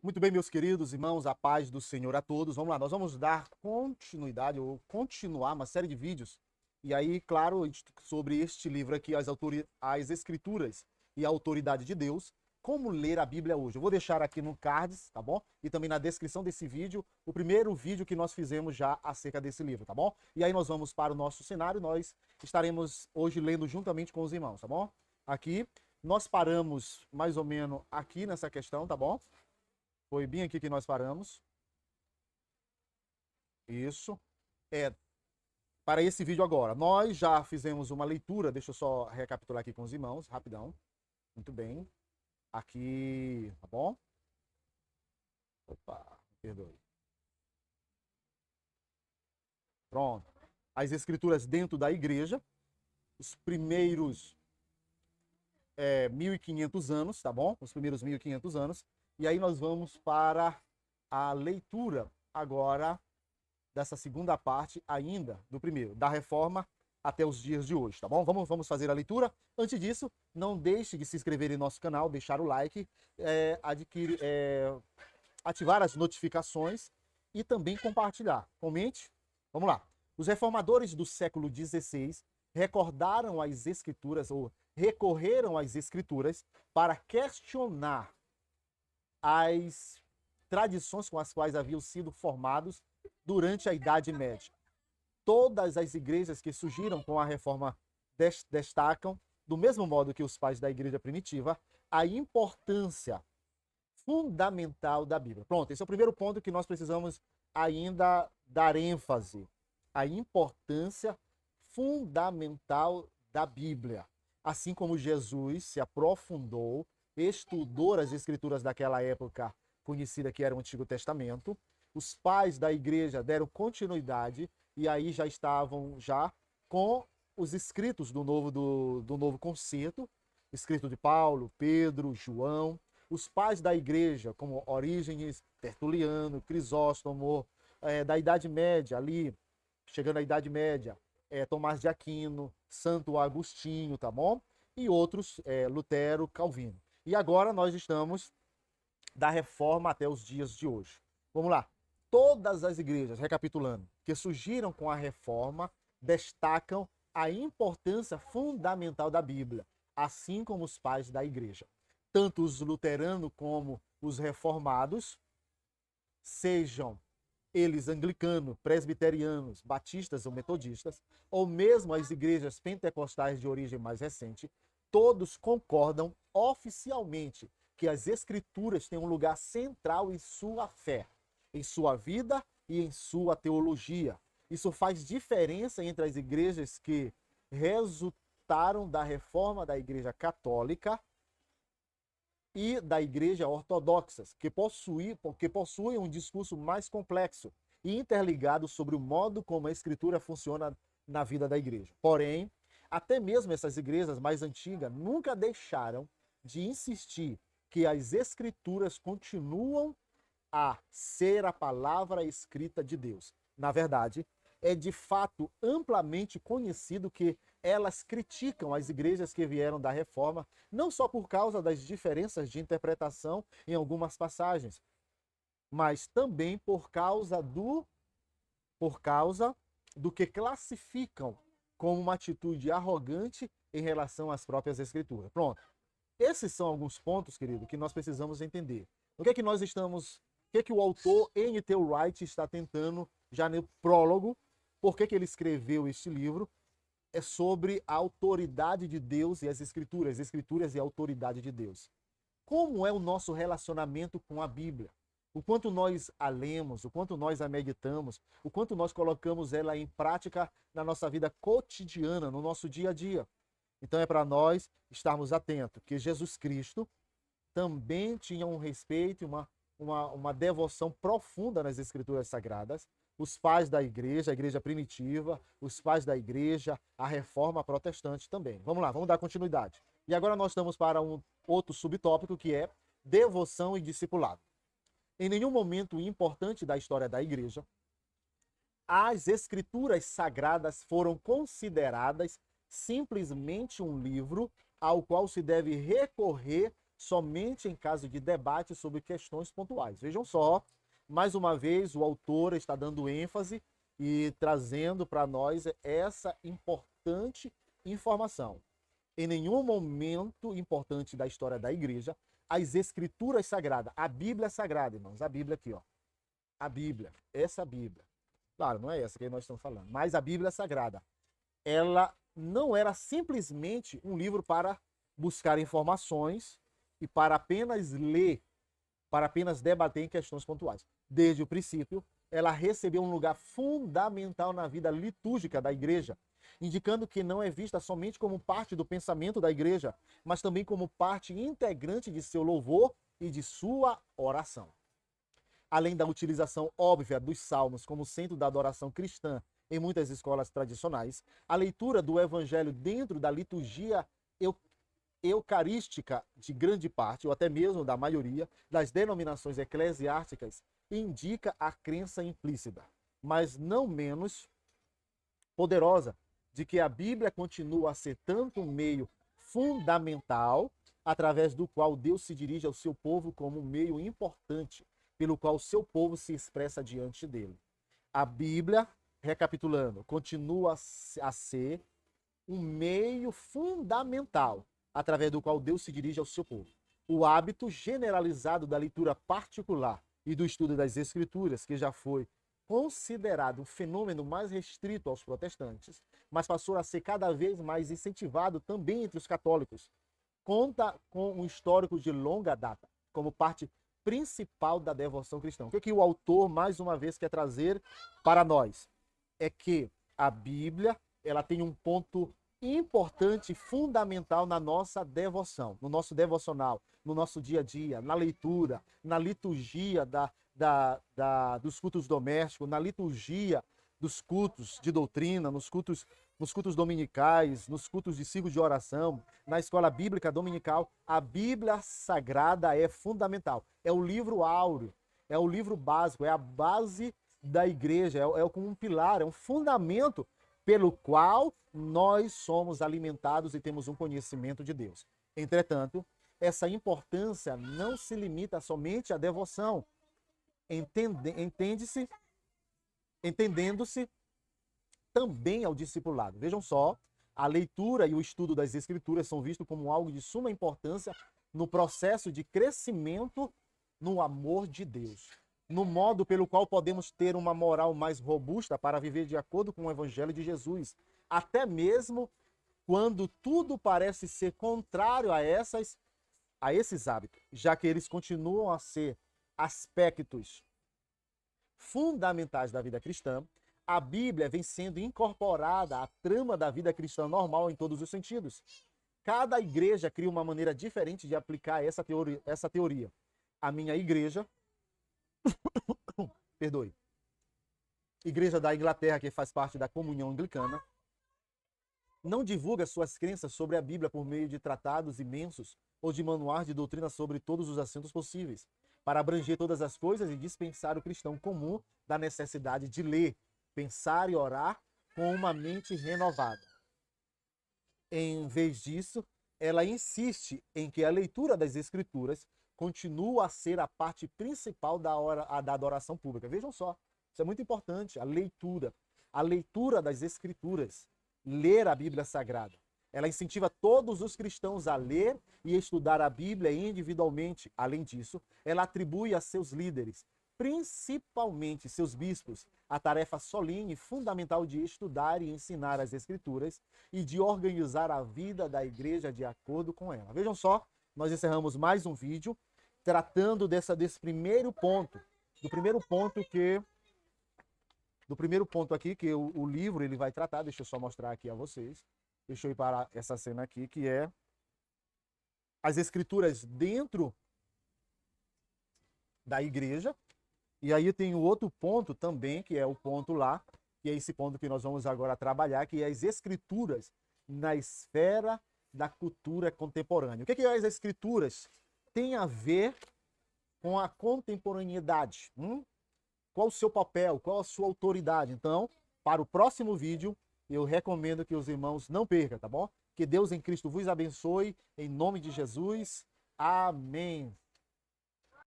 Muito bem, meus queridos irmãos, a paz do Senhor a todos. Vamos lá, nós vamos dar continuidade ou continuar uma série de vídeos. E aí, claro, sobre este livro aqui, as Escrituras e a Autoridade de Deus, como ler a Bíblia hoje. Eu vou deixar aqui no cards, tá bom? E também na descrição desse vídeo, o primeiro vídeo que nós fizemos já acerca desse livro, tá bom? E aí nós vamos para o nosso cenário, nós estaremos hoje lendo juntamente com os irmãos, tá bom? Aqui, nós paramos mais ou menos aqui nessa questão, tá bom? Foi bem aqui que nós paramos. Isso. É, para esse vídeo agora, nós já fizemos uma leitura, deixa eu só recapitular aqui com os irmãos, rapidão. Muito bem. Aqui, tá bom? Opa, perdoe. Pronto. As escrituras dentro da igreja, os primeiros 1.500 anos, tá bom? Os primeiros 1.500 anos. E aí nós vamos para a leitura agora dessa segunda parte ainda do primeiro, da reforma até os dias de hoje, tá bom? Vamos fazer a leitura. Antes disso, não deixe de se inscrever em nosso canal, deixar o like, ativar as notificações e também compartilhar. Comente. Vamos lá. Os reformadores do século XVI recordaram as escrituras ou recorreram às escrituras para questionar as tradições com as quais haviam sido formados durante a Idade Média. Todas as igrejas que surgiram com a reforma destacam, do mesmo modo que os pais da igreja primitiva, a importância fundamental da Bíblia. Pronto, esse é o primeiro ponto que nós precisamos ainda dar ênfase. A importância fundamental da Bíblia. Assim como Jesus se aprofundou, estudou as escrituras daquela época conhecida que era o Antigo Testamento, os pais da igreja deram continuidade e aí já estavam já com os escritos do novo concerto, escrito de Paulo, Pedro, João, os pais da igreja, como Orígenes, Tertuliano, Crisóstomo, da Idade Média, ali, chegando à Idade Média, Tomás de Aquino, Santo Agostinho, tá bom? E outros, Lutero, Calvino. E agora nós estamos da reforma até os dias de hoje. Vamos lá. Todas as igrejas, recapitulando, que surgiram com a reforma, destacam a importância fundamental da Bíblia, assim como os pais da igreja. Tanto os luteranos como os reformados, sejam eles anglicanos, presbiterianos, batistas ou metodistas, ou mesmo as igrejas pentecostais de origem mais recente, todos concordam oficialmente que as escrituras têm um lugar central em sua fé, em sua vida e em sua teologia. Isso faz diferença entre as igrejas que resultaram da reforma da Igreja Católica e da Igreja Ortodoxa, que possuem um discurso mais complexo e interligado sobre o modo como a Escritura funciona na vida da igreja. Porém, até mesmo essas igrejas mais antigas nunca deixaram de insistir que as Escrituras continuam a ser a palavra escrita de Deus. Na verdade, é de fato amplamente conhecido que elas criticam as igrejas que vieram da reforma, não só por causa das diferenças de interpretação em algumas passagens, mas também por causa do que classificam como uma atitude arrogante em relação às próprias escrituras. Pronto. Esses são alguns pontos, querido, que nós precisamos entender. O que é que nós estamos, o que é que o autor N.T. Wright está tentando já no prólogo, por que ele escreveu este livro? É sobre a autoridade de Deus e as escrituras e a autoridade de Deus. Como é o nosso relacionamento com a Bíblia? O quanto nós a lemos, o quanto nós a meditamos, o quanto nós colocamos ela em prática na nossa vida cotidiana, no nosso dia a dia. Então é para nós estarmos atentos que Jesus Cristo também tinha um respeito e uma devoção profunda nas escrituras sagradas. Os pais da igreja, a igreja primitiva, os pais da igreja, a reforma protestante também. Vamos lá, vamos dar continuidade. E agora nós estamos para um outro subtópico que é devoção e discipulado. Em nenhum momento importante da história da igreja, as escrituras sagradas foram consideradas simplesmente um livro ao qual se deve recorrer somente em caso de debate sobre questões pontuais. Vejam só, mais uma vez, o autor está dando ênfase e trazendo para nós essa importante informação. Em nenhum momento importante da história da igreja, as escrituras sagradas, a Bíblia sagrada, irmãos, a Bíblia aqui, ó, a Bíblia, essa Bíblia, claro, não é essa que nós estamos falando, mas a Bíblia sagrada, ela não era simplesmente um livro para buscar informações e para apenas ler, para apenas debater em questões pontuais. Desde o princípio, ela recebeu um lugar fundamental na vida litúrgica da igreja, indicando que não é vista somente como parte do pensamento da igreja, mas também como parte integrante de seu louvor e de sua oração. Além da utilização óbvia dos salmos como centro da adoração cristã em muitas escolas tradicionais, a leitura do evangelho dentro da liturgia eucarística de grande parte, ou até mesmo da maioria, das denominações eclesiásticas, indica a crença implícita, mas não menos poderosa, de que a Bíblia continua a ser tanto um meio fundamental, através do qual Deus se dirige ao seu povo, como um meio importante, pelo qual o seu povo se expressa diante dele. A Bíblia, recapitulando, continua a ser um meio fundamental, através do qual Deus se dirige ao seu povo. O hábito generalizado da leitura particular e do estudo das Escrituras, que já foi considerado um fenômeno mais restrito aos protestantes, mas passou a ser cada vez mais incentivado também entre os católicos, conta com um histórico de longa data, como parte principal da devoção cristã. O que o autor, mais uma vez, quer trazer para nós? É que a Bíblia, ela tem um ponto importante, fundamental na nossa devoção, no nosso devocional, no nosso dia a dia, na leitura, na liturgia dos cultos domésticos, na liturgia dos cultos de doutrina, nos cultos dominicais, nos cultos de ciclo de oração, na escola bíblica dominical. A Bíblia Sagrada é fundamental. É o livro áureo, é o livro básico, é a base da igreja, é como um pilar, é um fundamento pelo qual nós somos alimentados e temos um conhecimento de Deus. Entretanto, essa importância não se limita somente à devoção, entendendo-se também ao discipulado. Vejam só, a leitura e o estudo das Escrituras são vistos como algo de suma importância no processo de crescimento no amor de Deus, no modo pelo qual podemos ter uma moral mais robusta para viver de acordo com o Evangelho de Jesus, até mesmo quando tudo parece ser contrário a esses hábitos, já que eles continuam a ser aspectos fundamentais da vida cristã. A Bíblia vem sendo incorporada à trama da vida cristã normal em todos os sentidos. Cada igreja cria uma maneira diferente de aplicar essa teoria. A minha igreja, perdoe, Igreja da Inglaterra, que faz parte da Comunhão Anglicana, não divulga suas crenças sobre a Bíblia por meio de tratados imensos ou de manuais de doutrina sobre todos os assuntos possíveis, para abranger todas as coisas e dispensar o cristão comum da necessidade de ler, pensar e orar com uma mente renovada. Em vez disso, ela insiste em que a leitura das Escrituras continua a ser a parte principal da adoração pública. Vejam só, isso é muito importante, a leitura das Escrituras, ler a Bíblia Sagrada. Ela incentiva todos os cristãos a ler e estudar a Bíblia individualmente. Além disso, ela atribui a seus líderes, principalmente seus bispos, a tarefa solene e fundamental de estudar e ensinar as Escrituras e de organizar a vida da igreja de acordo com ela. Vejam só, nós encerramos mais um vídeo tratando desse primeiro ponto, do primeiro ponto aqui que o livro ele vai tratar. Deixa eu só mostrar aqui a vocês. Deixa eu ir para essa cena aqui, que é as Escrituras dentro da igreja. E aí tem o outro ponto também, que é o ponto lá, que é esse ponto que nós vamos agora trabalhar, que é as Escrituras na esfera da cultura contemporânea. O que é as Escrituras? Tem a ver com a contemporaneidade. Qual o seu papel? Qual a sua autoridade? Então, para o próximo vídeo, eu recomendo que os irmãos não percam, tá bom? Que Deus em Cristo vos abençoe, em nome de Jesus. Amém.